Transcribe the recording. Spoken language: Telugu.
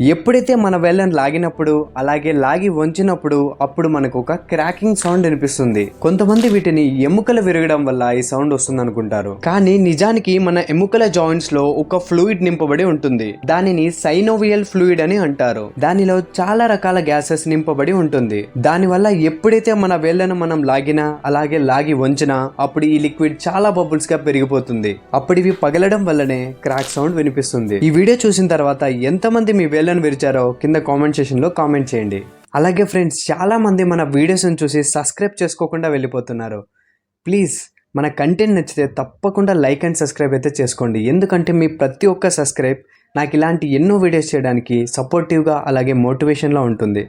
ఎప్పుడైతే మన వేళ్ళని లాగినప్పుడు అలాగే లాగి వంచినప్పుడు అప్పుడు మనకు ఒక క్రాకింగ్ సౌండ్ వినిపిస్తుంది. కొంతమంది వీటిని ఎముకలు విరగడం వల్ల ఈ సౌండ్ వస్తుంది అనుకుంటారు. కానీ నిజానికి మన ఎముకల జాయింట్స్ లో ఒక ఫ్లూయిడ్ నింపబడి ఉంటుంది. దానిని సైనోవియల్ ఫ్లూయిడ్ అని అంటారు. దానిలో చాలా రకాల గ్యాసెస్ నింపబడి ఉంటుంది. దానివల్ల ఎప్పుడైతే మన వేళ్ళను మనం లాగినా అలాగే లాగి వంచినా అప్పుడు ఈ లిక్విడ్ చాలా బబుల్స్ గా పెరిగిపోతుంది. అప్పుడు ఇవి పగలడం వల్లనే క్రాక్ సౌండ్ వినిపిస్తుంది. ఈ వీడియో చూసిన తర్వాత ఎంతమంది మీ వేళ్ళను విరిచారో కింద కామెంట్ సెక్షన్ లో కామెంట్ చేయండి. అలాగే ఫ్రెండ్స్, చాలా మంది మన వీడియోస్ని చూసి సబ్స్క్రైబ్ చేసుకోకుండా వెళ్ళిపోతున్నారు. ప్లీజ్ మన కంటెంట్ నచ్చితే తప్పకుండా లైక్ అండ్ సబ్స్క్రైబ్ అయితే చేసుకోండి. ఎందుకంటే మీ ప్రతి ఒక్క సబ్స్క్రైబ్ నాకు ఇలాంటి ఎన్నో వీడియోస్ చేయడానికి సపోర్టివ్గా అలాగే మోటివేషన్లో ఉంటుంది.